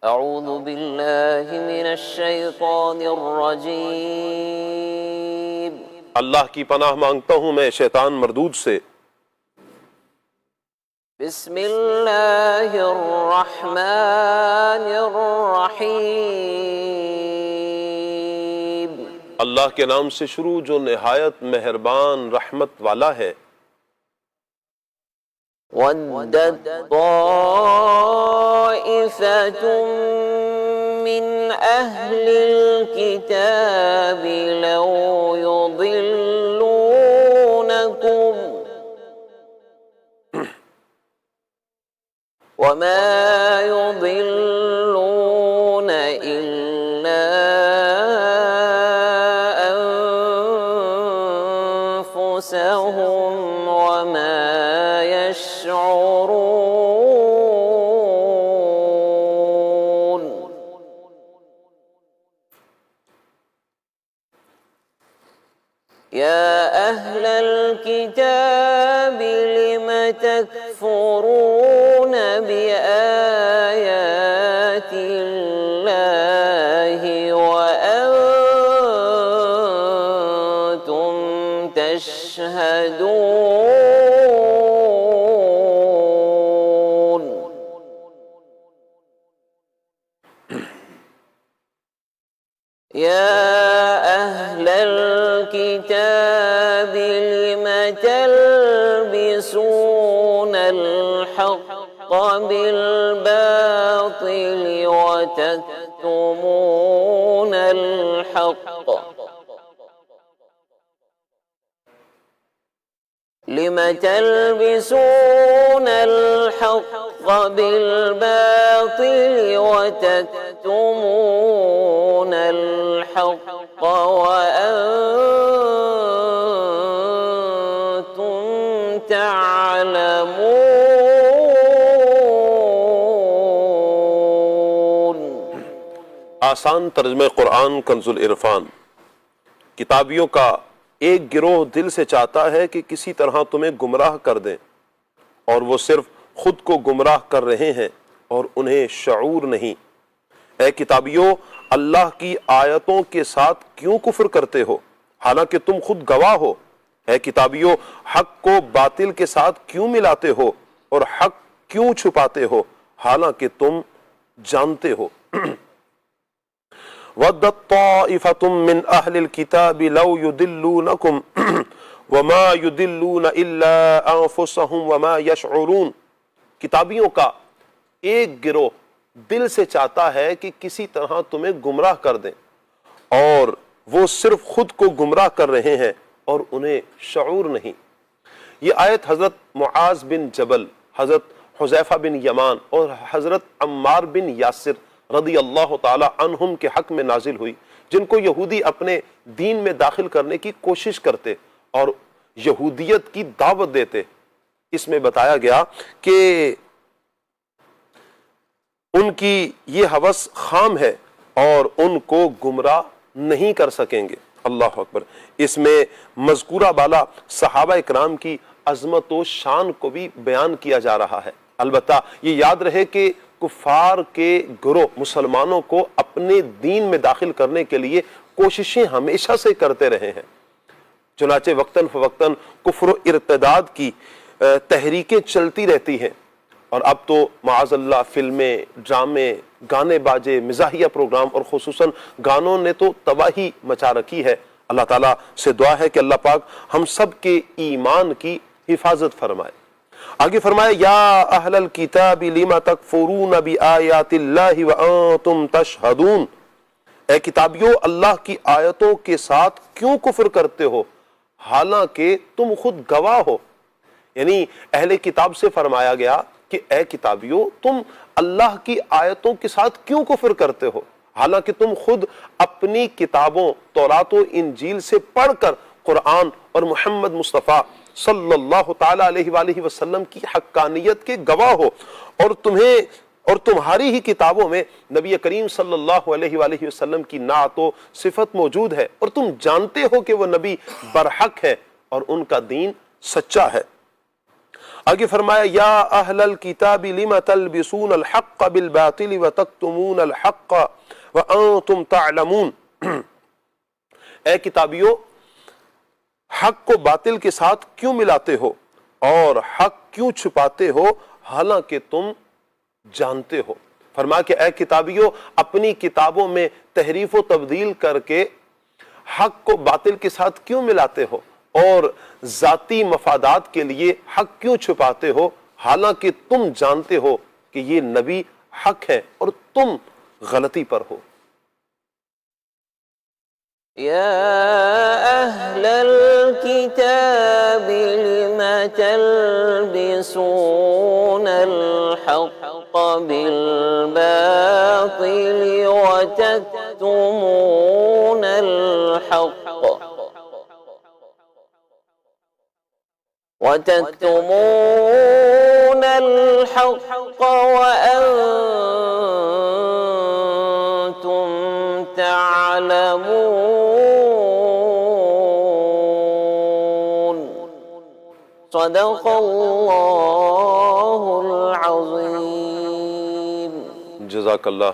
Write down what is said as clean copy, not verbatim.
اعوذ باللہ من الشیطان الرجیم، اللہ کی پناہ مانگتا ہوں میں شیطان مردود سے۔ بسم اللہ الرحمن الرحیم، اللہ کے نام سے شروع جو نہایت مہربان رحمت والا ہے۔ وَدَّتْ طَائِفَةٌ مِّنْ أَهْلِ الْكِتَابِ لَوْ يُضِلُّونَكُمْ وَمَا يُضِلُّونَ إِلَّا أَنفُسَهُمْ وَمَا يشعرون۔ يا أهل الكتاب لم تكفرون بآيات الله وأنتم تشهدون؟ يا أهل الكتاب لم تلبسون الحق بالباطل وتكتمون الحق؟ لم تلبسون الحق بالباطل وتكتمون الحق وأنتم تعلمون۔ آسان ترجمہ قرآن کنز العرفان۔ کتابیوں کا ایک گروہ دل سے چاہتا ہے کہ کسی طرح تمہیں گمراہ کر دیں، اور وہ صرف خود کو گمراہ کر رہے ہیں اور انہیں شعور نہیں۔ اے کتابیوں، اللہ کی آیتوں کے ساتھ کیوں کفر کرتے ہو حالانکہ تم خود گواہ ہو؟ اے کتابیوں، حق کو باطل کے ساتھ کیوں ملاتے ہو اور حق کیوں چھپاتے ہو حالانکہ تم جانتے ہو؟ وَدَّتْ طَائِفَةٌ مِّنْ أَهْلِ الْكِتَابِ لَوْ يُضِلُّونَكُمْ وَمَا يُضِلُّونَ إِلَّا أَنفُسَهُمْ وَمَا يَشْعُرُونَ۔ کتابیوں کا ایک گروہ دل سے چاہتا ہے کہ کسی طرح تمہیں گمراہ کر دیں، اور وہ صرف خود کو گمراہ کر رہے ہیں اور انہیں شعور نہیں۔ یہ آیت حضرت معاذ بن جبل، حضرت حذیفہ بن یمان اور حضرت عمار بن یاسر رضی اللہ تعالی عنہم کے حق میں نازل ہوئی، جن کو یہودی اپنے دین میں داخل کرنے کی کوشش کرتے اور یہودیت کی دعوت دیتے۔ اس میں بتایا گیا کہ ان کی یہ ہوس خام ہے اور ان کو گمراہ نہیں کر سکیں گے۔ اللہ اکبر۔ اس میں مذکورہ بالا صحابہ اکرام کی عظمت و شان کو بھی بیان کیا جا رہا ہے۔ البتہ یہ یاد رہے کہ کفار کے گروہ مسلمانوں کو اپنے دین میں داخل کرنے کے لیے کوششیں ہمیشہ سے کرتے رہے ہیں، چنانچہ وقتاً فوقتاً کفر و ارتداد کی تحریکیں چلتی رہتی ہیں، اور اب تو معاذ اللہ فلمیں، ڈرامے، گانے باجے، مزاحیہ پروگرام اور خصوصاً گانوں نے تو تباہی مچا رکھی ہے۔ اللہ تعالیٰ سے دعا ہے کہ اللہ پاک ہم سب کے ایمان کی حفاظت فرمائے۔ آگے فرمائے یا اہل الکتاب لم تکفرون بآیات اللہ وانتم تشہدون۔ اے کتابیوں، اللہ کی آیتوں کے ساتھ کیوں کفر کرتے ہو حالانکہ تم خود گواہ ہو؟ یعنی اہل کتاب سے فرمایا گیا کہ اے کتابیوں، تم اللہ کی آیتوں کے ساتھ کیوں کفر کرتے ہو حالانکہ تم خود اپنی کتابوں تورات و انجیل سے پڑھ کر قرآن اور محمد مصطفیٰ صلی اللہ تعالیٰ علیہ وآلہ وسلم کی حقانیت کے گواہ ہو، اور تمہاری ہی کتابوں میں نبی کریم صلی اللہ علیہ وآلہ وسلم کی نعت و صفت موجود ہے، اور تم جانتے ہو کہ وہ نبی برحق ہے اور ان کا دین سچا ہے۔ آگے فرمایا یا اہل الکتاب لم تلبسون الحق بالباطل وتکتمون الحق وانتم تعلمون، اے کتابیوں حق کو باطل کے ساتھ کیوں ملاتے ہو اور حق کیوں چھپاتے ہو حالانکہ تم جانتے ہو۔ فرمایا کہ اے کتابیوں اپنی کتابوں میں تحریف و تبدیل کر کے حق کو باطل کے ساتھ کیوں ملاتے ہو اور ذاتی مفادات کے لیے حق کیوں چھپاتے ہو حالانکہ تم جانتے ہو کہ یہ نبی حق ہے اور تم غلطی پر ہو۔ يا أهل الكتاب لم تلبسون الحق بالباطل وتكتمون الحق وأنتم تعلمون۔ صدق اللہ العظیم۔ جزاک اللہ